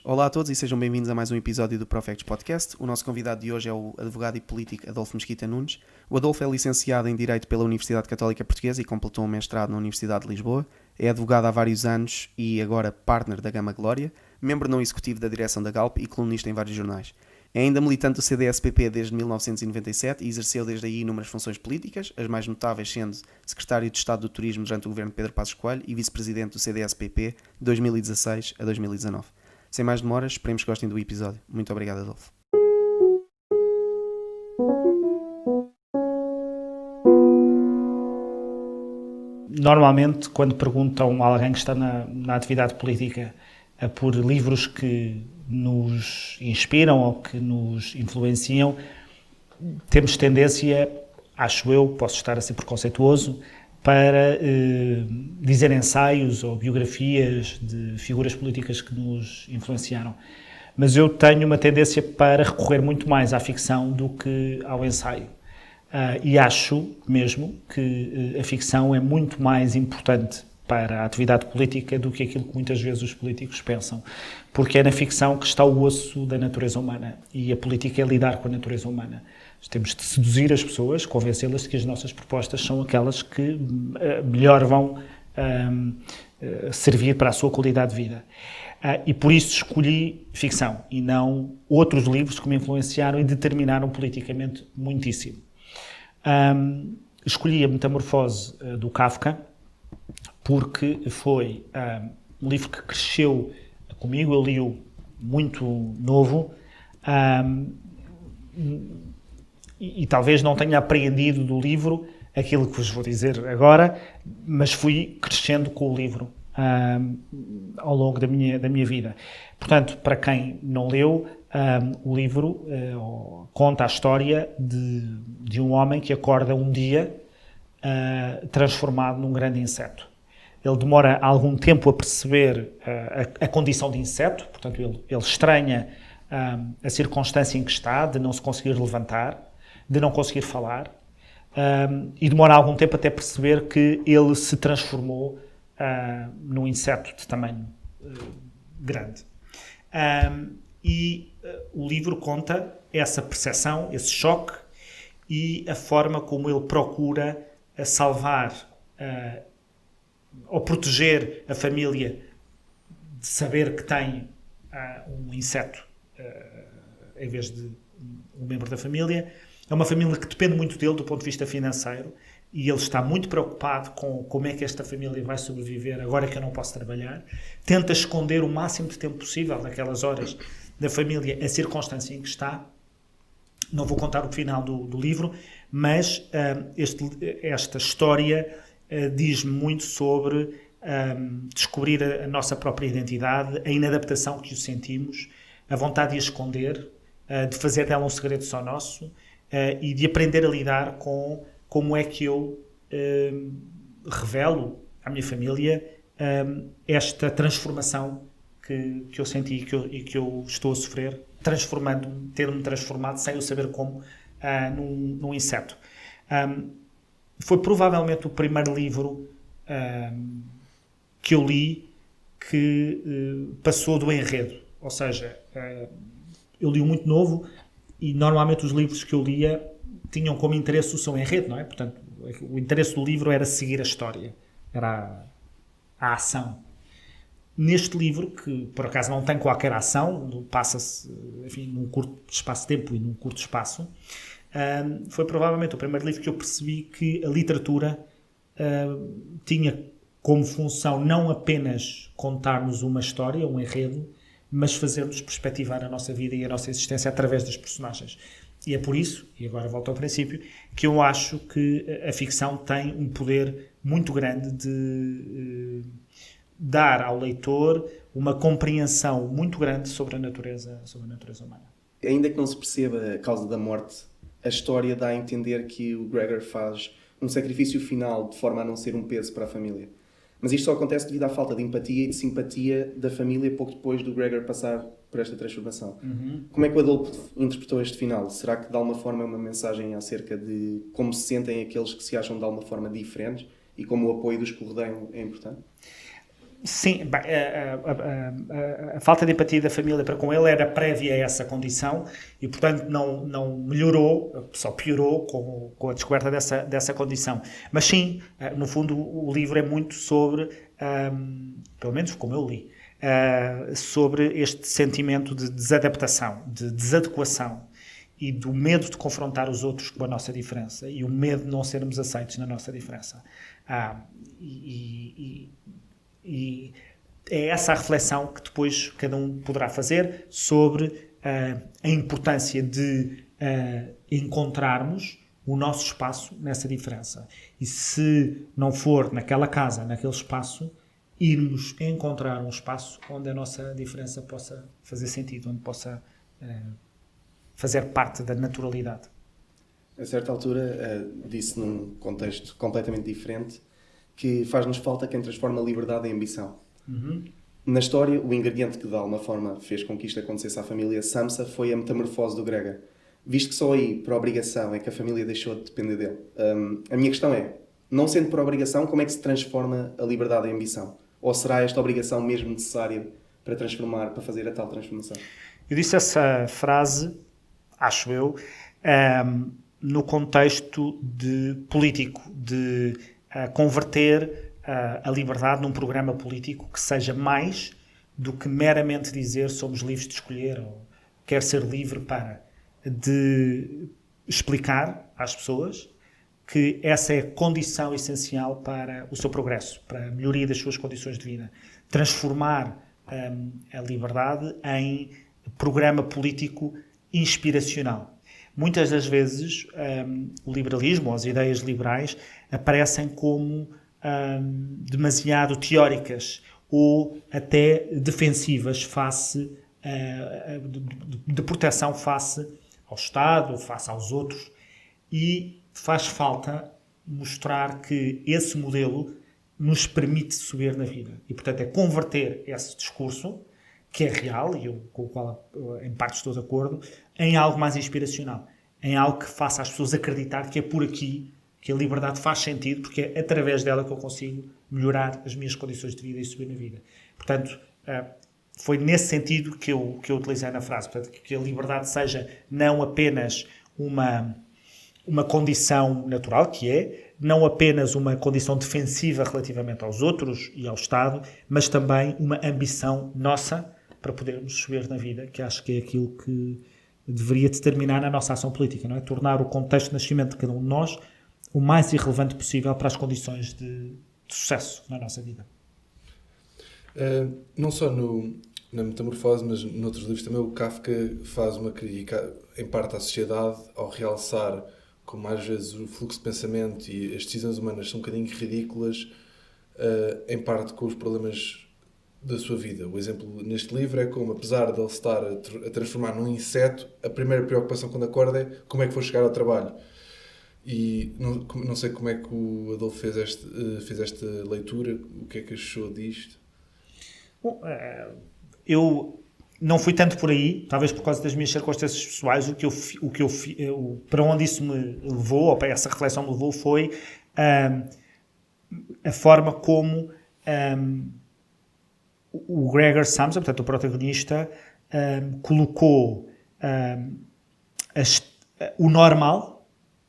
Olá a todos e sejam bem-vindos a mais um episódio do Profects Podcast. O nosso convidado de hoje é o advogado e político Adolfo Mesquita Nunes. O Adolfo é licenciado em Direito pela Universidade Católica Portuguesa e completou um mestrado na Universidade de Lisboa. É advogado há vários anos e agora partner da Gama Glória, membro não executivo da direção da Galp e colunista em vários jornais. É ainda militante do CDS-PP desde 1997 e exerceu desde aí inúmeras funções políticas, as mais notáveis sendo secretário de Estado do Turismo durante o governo de Pedro Passos Coelho e vice-presidente do CDS-PP de 2016 a 2019. Sem mais demoras, esperemos que gostem do episódio. Muito obrigado, Adolfo. Normalmente, quando perguntam a alguém que está na atividade política por livros que nos inspiram ou que nos influenciam, temos tendência, acho eu, posso estar a ser preconceituoso, para dizer ensaios ou biografias de figuras políticas que nos influenciaram. Mas eu tenho uma tendência para recorrer muito mais à ficção do que ao ensaio. E acho mesmo que a ficção é muito mais importante para a atividade política do que aquilo que muitas vezes os políticos pensam. Porque é na ficção que está o osso da natureza humana e a política é lidar com a natureza humana. Temos de seduzir as pessoas, convencê-las de que as nossas propostas são aquelas que melhor vão servir para a sua qualidade de vida. E por isso escolhi ficção e não outros livros que me influenciaram e determinaram politicamente muitíssimo. Escolhi A Metamorfose do Kafka porque foi um livro que cresceu comigo, eu li-o muito novo e talvez não tenha apreendido do livro aquilo que vos vou dizer agora, mas fui crescendo com o livro ao longo da minha vida. Portanto, para quem não leu, o livro conta a história de um homem que acorda um dia transformado num grande inseto. Ele demora algum tempo a perceber a condição de inseto, portanto ele estranha a circunstância em que está, de não se conseguir levantar, de não conseguir falar, e demora algum tempo até perceber que ele se transformou num inseto de tamanho grande. O livro conta essa percepção, esse choque e a forma como ele procura salvar ou proteger a família de saber que tem um inseto em vez de um membro da família. É uma família que depende muito dele do ponto de vista financeiro e ele está muito preocupado com como é que esta família vai sobreviver agora que eu não posso trabalhar. Tenta esconder o máximo de tempo possível, naquelas horas, da família, a circunstância em que está. Não vou contar o final do livro, mas esta história diz-me muito sobre descobrir a nossa própria identidade, a inadaptação que o sentimos, a vontade de a esconder, de fazer dela um segredo só nosso e de aprender a lidar com como é que eu revelo à minha família esta transformação que eu senti e que eu estou a sofrer, ter-me transformado sem eu saber como num inseto. Foi provavelmente o primeiro livro que eu li que passou do enredo. Ou seja, eu li-o muito novo e normalmente os livros que eu lia tinham como interesse o seu enredo, não é? Portanto, o interesse do livro era seguir a história, era a ação. Neste livro, que por acaso não tem qualquer ação, passa-se, enfim, num curto espaço de tempo e num curto espaço, foi provavelmente o primeiro livro que eu percebi que a literatura tinha como função não apenas contar-nos uma história, um enredo, mas fazer-nos perspectivar a nossa vida e a nossa existência através das personagens. E é por isso, e agora volto ao princípio, que eu acho que a ficção tem um poder muito grande de dar ao leitor uma compreensão muito grande sobre a natureza humana. Ainda que não se perceba a causa da morte, a história dá a entender que o Gregor faz um sacrifício final de forma a não ser um peso para a família. Mas isto só acontece devido à falta de empatia e de simpatia da família pouco depois do Gregor passar por esta transformação. Como é que o Adolfo interpretou este final? Será que de alguma forma é uma mensagem acerca de como se sentem aqueles que se acham de alguma forma diferentes e como o apoio dos que o rodeiam é importante? Sim, bem, a falta de empatia da família para com ele era prévia a essa condição e, portanto, não melhorou, só piorou com a descoberta dessa condição. Mas sim, no fundo, o livro é muito sobre, pelo menos como eu li, sobre este sentimento de desadaptação, de desadequação e do medo de confrontar os outros com a nossa diferença e o medo de não sermos aceitos na nossa diferença. E é essa a reflexão que depois cada um poderá fazer sobre a importância de encontrarmos o nosso espaço nessa diferença. E se não for naquela casa, naquele espaço, irmos encontrar um espaço onde a nossa diferença possa fazer sentido, onde possa fazer parte da naturalidade. A certa altura, disse num contexto completamente diferente que faz-nos falta quem transforma a liberdade em ambição. Uhum. Na história, o ingrediente que de alguma forma fez com que isto acontecesse à família Samsa foi a metamorfose do Gregor. Visto que só aí, por obrigação, é que a família deixou de depender dele. A minha questão é, não sendo por obrigação, como é que se transforma a liberdade em ambição? Ou será esta obrigação mesmo necessária para fazer a tal transformação? Eu disse essa frase, acho eu, no contexto político, de converter a liberdade num programa político que seja mais do que meramente dizer somos livres de escolher ou quer ser livre para, de explicar às pessoas que essa é a condição essencial para o seu progresso, para a melhoria das suas condições de vida. Transformar a liberdade em programa político inspiracional. Muitas das vezes o liberalismo ou as ideias liberais aparecem como demasiado teóricas ou até defensivas face de proteção face ao Estado, face aos outros, e faz falta mostrar que esse modelo nos permite subir na vida. E, portanto, é converter esse discurso, que é real, e com o qual em parte estou de acordo, em algo mais inspiracional, em algo que faça as pessoas acreditar que é por aqui que a liberdade faz sentido, porque é através dela que eu consigo melhorar as minhas condições de vida e subir na vida. Portanto, foi nesse sentido que eu utilizei na frase, portanto, que a liberdade seja não apenas uma condição natural, que é, não apenas uma condição defensiva relativamente aos outros e ao Estado, mas também uma ambição nossa para podermos subir na vida, que acho que é aquilo que deveria determinar a nossa ação política, não é? Tornar o contexto de nascimento de cada um de nós o mais irrelevante possível para as condições de sucesso na nossa vida. Não só na Metamorfose, mas noutros livros também, o Kafka faz uma crítica, em parte, à sociedade, ao realçar como às vezes o fluxo de pensamento e as decisões humanas são um bocadinho ridículas, em parte com os problemas da sua vida. O exemplo neste livro é como, apesar de ele estar a transformar num inseto, a primeira preocupação quando acorda é como é que vou chegar ao trabalho. E não sei como é que o Adolfo fez esta leitura, o que é que achou disto? Bom, eu não fui tanto por aí, talvez por causa das minhas circunstâncias pessoais, para onde isso me levou, ou para essa reflexão me levou, foi a forma como o Gregor Samsa, portanto o protagonista, colocou o normal,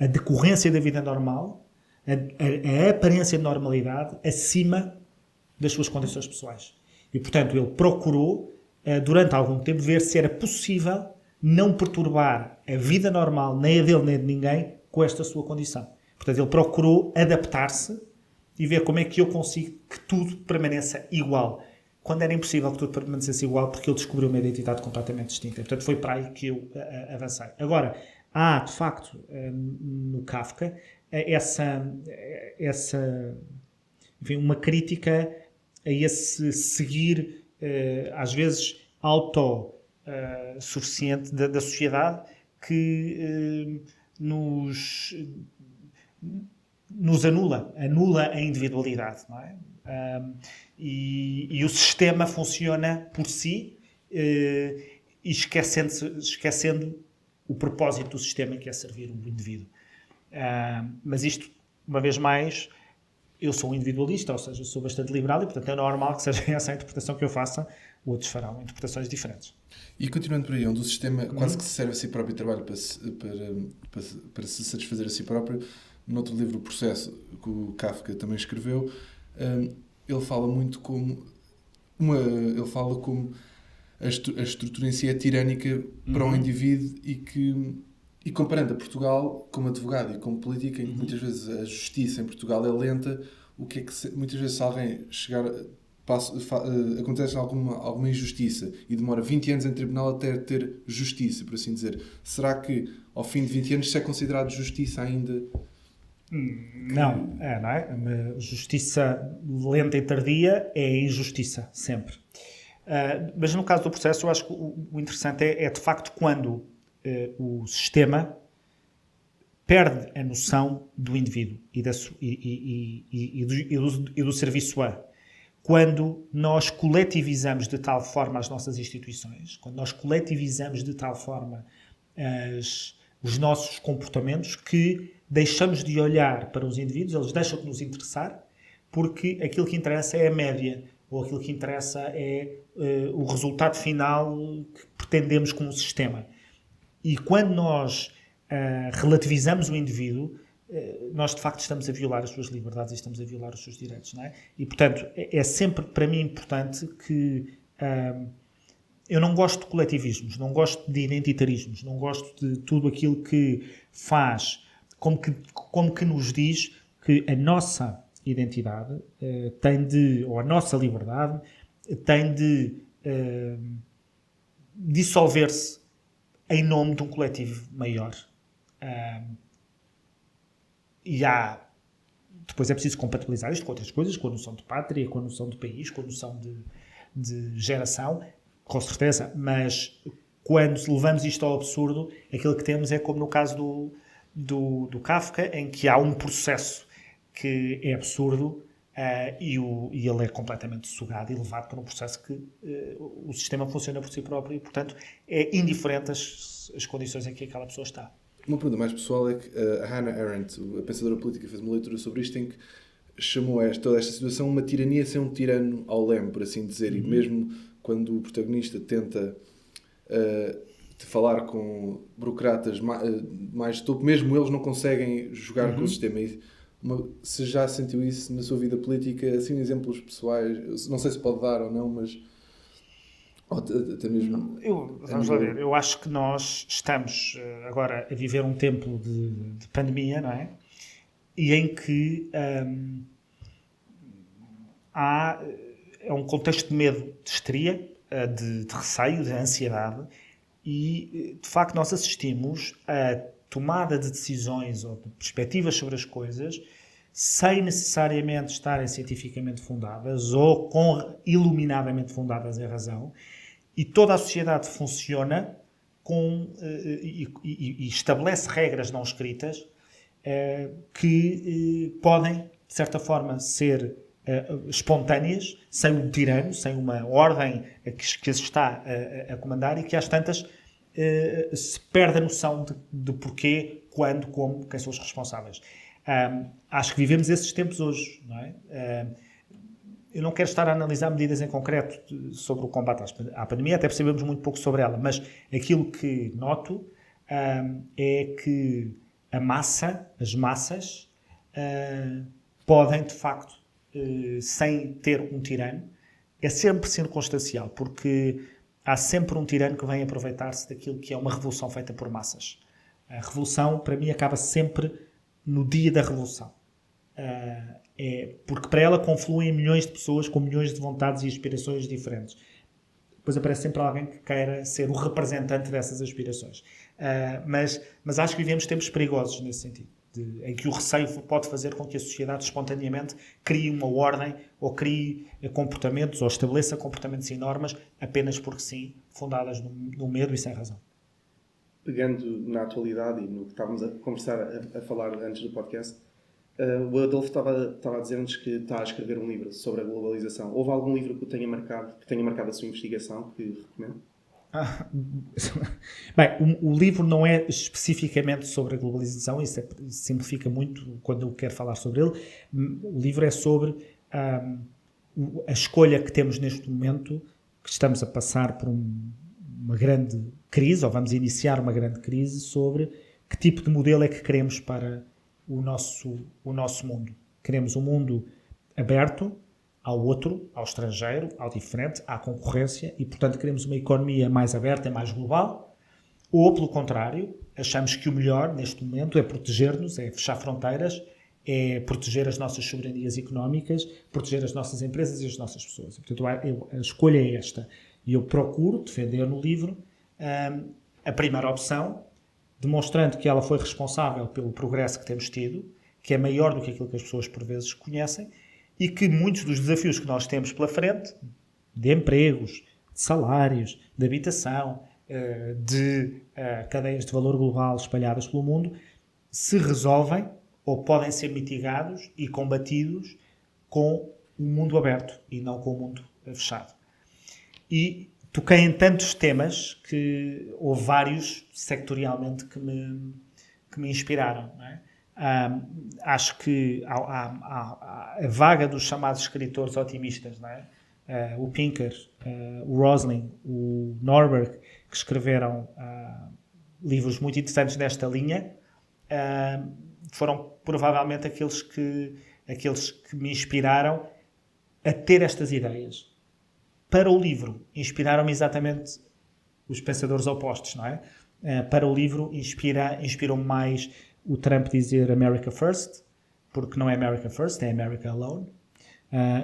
a decorrência da vida normal, a aparência de normalidade acima das suas condições pessoais. E, portanto, ele procurou, durante algum tempo, ver se era possível não perturbar a vida normal, nem a dele, nem a de ninguém, com esta sua condição. Portanto, ele procurou adaptar-se e ver como é que eu consigo que tudo permaneça igual. Quando era impossível que tudo permanecesse igual, porque ele descobriu uma identidade completamente distinta. Portanto, foi para aí que eu avancei. Agora, há, de facto, no Kafka, enfim, uma crítica a esse seguir, às vezes, autossuficiente da sociedade que nos anula a individualidade, não é? E o sistema funciona por si e esquecendo o propósito do sistema, que é servir o indivíduo. Mas isto, uma vez mais, eu sou um individualista, ou seja, sou bastante liberal e, portanto, é normal que seja essa a interpretação que eu faça. Outros farão interpretações diferentes. E continuando por aí, onde o sistema quase que se serve a si próprio e trabalha para se satisfazer a si próprio, noutro livro, O Processo, que o Kafka também escreveu, ele fala muito como a estrutura em si é tirânica para o indivíduo e comparando a Portugal como advogado e como política, em que muitas vezes a justiça em Portugal é lenta, muitas vezes se alguém chegar... acontece alguma injustiça e demora 20 anos em tribunal até ter justiça, por assim dizer. Será que ao fim de 20 anos isso é considerado justiça ainda? Não, não é? Justiça lenta e tardia é injustiça, sempre. Mas no caso do processo, eu acho que o interessante é de facto quando o sistema perde a noção do indivíduo e do serviço a. Quando nós coletivizamos de tal forma as nossas instituições, quando nós coletivizamos de tal forma os nossos comportamentos que deixamos de olhar para os indivíduos, eles deixam de nos interessar, porque aquilo que interessa é a média, ou aquilo que interessa é o resultado final que pretendemos com o sistema. E quando nós relativizamos o indivíduo, nós de facto estamos a violar as suas liberdades e estamos a violar os seus direitos, não é? E portanto é sempre para mim importante que eu não gosto de coletivismos, não gosto de identitarismos, não gosto de tudo aquilo que faz como que nos diz que a nossa identidade ou a nossa liberdade tem de dissolver-se em nome de um coletivo maior. E depois é preciso compatibilizar isto com outras coisas, com a noção de pátria, com a noção de país, com a noção de geração, com certeza, mas quando levamos isto ao absurdo, aquilo que temos é como no caso do Kafka, em que há um processo que é absurdo e ele é completamente sugado e levado para um processo que o sistema funciona por si próprio e, portanto, é indiferente as condições em que aquela pessoa está. Uma pergunta mais pessoal é que a Hannah Arendt, a pensadora política, fez uma leitura sobre isto em que chamou toda esta situação uma tirania sem um tirano ao leme, por assim dizer, e mesmo quando o protagonista tenta falar com burocratas mais de topo, mesmo eles não conseguem jogar com o sistema. Se já sentiu isso na sua vida política, assim, exemplos pessoais, não sei se pode dar ou não, mas... até mesmo... Vamos lá ver, eu acho que nós estamos agora a viver um tempo de pandemia, não é? E em que é um contexto de medo, de histeria, de receio, de ansiedade, e de facto nós assistimos a tomada de decisões ou de perspectivas sobre as coisas sem necessariamente estarem cientificamente fundadas ou iluminadamente fundadas em razão, e toda a sociedade funciona e estabelece regras não escritas que podem, de certa forma, ser espontâneas, sem um tirano, sem uma ordem que se está a comandar, e que às tantas se perde a noção de porquê, quando, como, quem são os responsáveis. Acho que vivemos esses tempos hoje, não é? Eu não quero estar a analisar medidas em concreto sobre o combate à pandemia, até percebemos muito pouco sobre ela, mas aquilo que noto é que as massas, podem, de facto, sem ter um tirano, é sempre circunstancial, porque há sempre um tirano que vem aproveitar-se daquilo que é uma revolução feita por massas. A revolução, para mim, acaba sempre no dia da revolução. Porque para ela confluem milhões de pessoas com milhões de vontades e aspirações diferentes. Depois aparece sempre alguém que queira ser o representante dessas aspirações. Mas acho que vivemos tempos perigosos nesse sentido, em que o receio pode fazer com que a sociedade espontaneamente crie uma ordem ou crie comportamentos ou estabeleça comportamentos e normas apenas porque sim, fundadas no medo e sem razão. Pegando na atualidade e no que estávamos a conversar, a falar antes do podcast, o Adolfo estava a dizer-nos que está a escrever um livro sobre a globalização. Houve algum livro que tenha marcado a sua investigação que recomendo? Bem, o livro não é especificamente sobre a globalização, isso simplifica muito quando eu quero falar sobre ele. O livro é sobre a escolha que temos neste momento, que estamos a passar por uma grande crise, ou vamos iniciar uma grande crise, sobre que tipo de modelo é que queremos para o nosso mundo. Queremos um mundo aberto ao outro, ao estrangeiro, ao diferente, à concorrência, e, portanto, queremos uma economia mais aberta e mais global, ou, pelo contrário, achamos que o melhor, neste momento, é proteger-nos, é fechar fronteiras, é proteger as nossas soberanias económicas, proteger as nossas empresas e as nossas pessoas. E, portanto, a escolha é esta. E eu procuro defender no livro a primeira opção, demonstrando que ela foi responsável pelo progresso que temos tido, que é maior do que aquilo que as pessoas, por vezes, conhecem, e que muitos dos desafios que nós temos pela frente, de empregos, de salários, de habitação, de cadeias de valor global espalhadas pelo mundo, se resolvem ou podem ser mitigados e combatidos com o mundo aberto e não com o mundo fechado. E toquei em tantos temas que houve vários sectorialmente que me inspiraram, não é? Acho que a vaga dos chamados escritores otimistas, não é? O Pinker, o Rosling, o Norberg, que escreveram livros muito interessantes nesta linha, foram provavelmente aqueles que me inspiraram a ter estas ideias. Para o livro, inspiraram-me exatamente os pensadores opostos, não é? Para o livro, inspirou-me mais o Trump dizer America First, porque não é America First, é America Alone.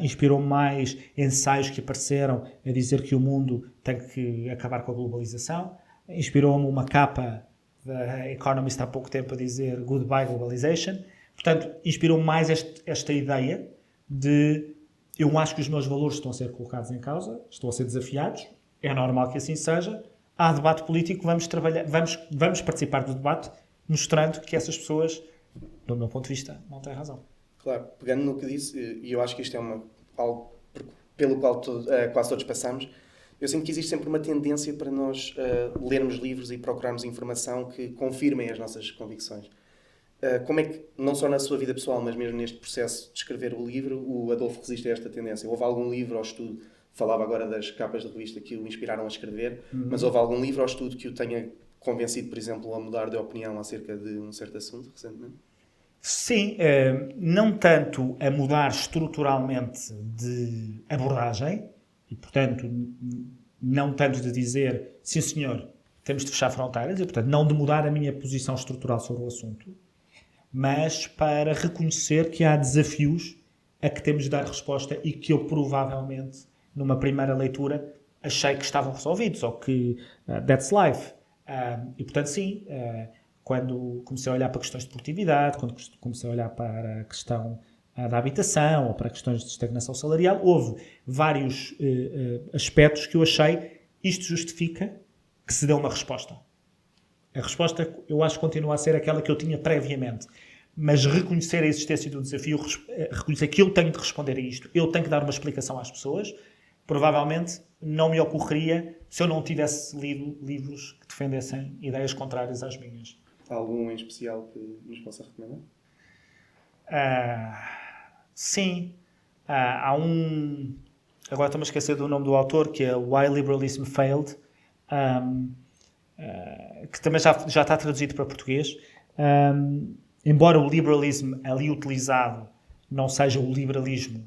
Inspirou-me mais ensaios que apareceram a dizer que o mundo tem que acabar com a globalização. Inspirou-me uma capa da Economist há pouco tempo a dizer Goodbye Globalization. Portanto, inspirou-me mais esta ideia de eu acho que os meus valores estão a ser colocados em causa, estão a ser desafiados, é normal que assim seja. Há debate político, vamos participar do debate, mostrando que essas pessoas, do meu ponto de vista, não têm razão. Claro, pegando no que disse, e eu acho que isto é algo pelo qual quase todos passamos, eu sinto que existe sempre uma tendência para nós lermos livros e procurarmos informação que confirmem as nossas convicções. Como é que, não só na sua vida pessoal, mas mesmo neste processo de escrever o livro, o Adolfo resiste a esta tendência? Houve algum livro ou estudo, falava agora das capas de revista que o inspiraram a escrever, mas houve algum livro ou estudo que o tenha convencido, por exemplo, a mudar de opinião acerca de um certo assunto recentemente? Sim, não tanto a mudar estruturalmente de abordagem, e portanto não tanto de dizer, sim senhor, temos de fechar fronteiras, e portanto não de mudar a minha posição estrutural sobre o assunto, mas para reconhecer que há desafios a que temos de dar resposta e que eu provavelmente, numa primeira leitura, achei que estavam resolvidos, ou que that's life. E portanto sim, quando comecei a olhar para questões de produtividade, quando comecei a olhar para a questão da habitação ou para questões de estagnação salarial, houve vários aspectos que eu achei isto justifica que se dê uma resposta. A resposta, eu acho, continua a ser aquela que eu tinha previamente, mas reconhecer a existência do desafio, reconhecer que eu tenho de responder a isto, eu tenho que dar uma explicação às pessoas, provavelmente não me ocorreria se eu não tivesse lido livros que defendessem ideias contrárias às minhas. Há algum em especial que nos possa recomendar? Sim. Há um... Agora estou-me a esquecer do nome do autor, que é Why Liberalism Failed, que também já está traduzido para português. Embora o liberalismo ali utilizado não seja o liberalismo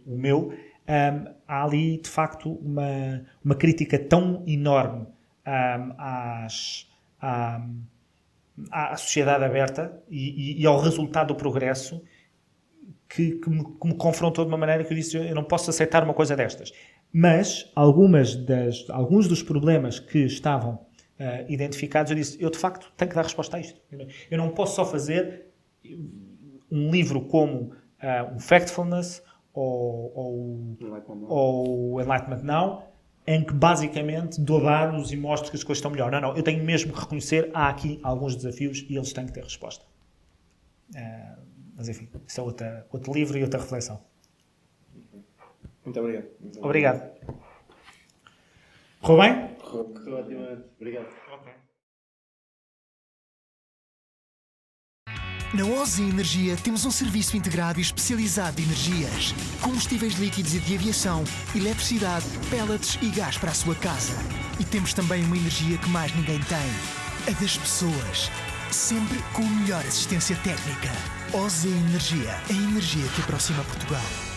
o meu, há ali, de facto, uma crítica tão enorme à sociedade aberta e ao resultado do progresso que me confrontou de uma maneira que eu disse, eu não posso aceitar uma coisa destas. Mas alguns dos problemas que estavam identificados, eu disse, eu de facto tenho que dar resposta a isto. Eu não posso só fazer um livro como o Factfulness ou Enlightenment Now, em que basicamente dou dados e mostro que as coisas estão melhor. Não, eu tenho mesmo que reconhecer, há aqui alguns desafios e eles têm que ter resposta. Mas enfim, isso é outro livro e outra reflexão. Muito obrigado. Obrigado. Correu bem? Correu otimamente. Obrigado. Ok. Na Ozi Energia temos um serviço integrado e especializado de energias, combustíveis líquidos e de aviação, eletricidade, pellets e gás para a sua casa. E temos também uma energia que mais ninguém tem, a das pessoas. Sempre com a melhor assistência técnica. Ozi Energia, a energia que aproxima Portugal.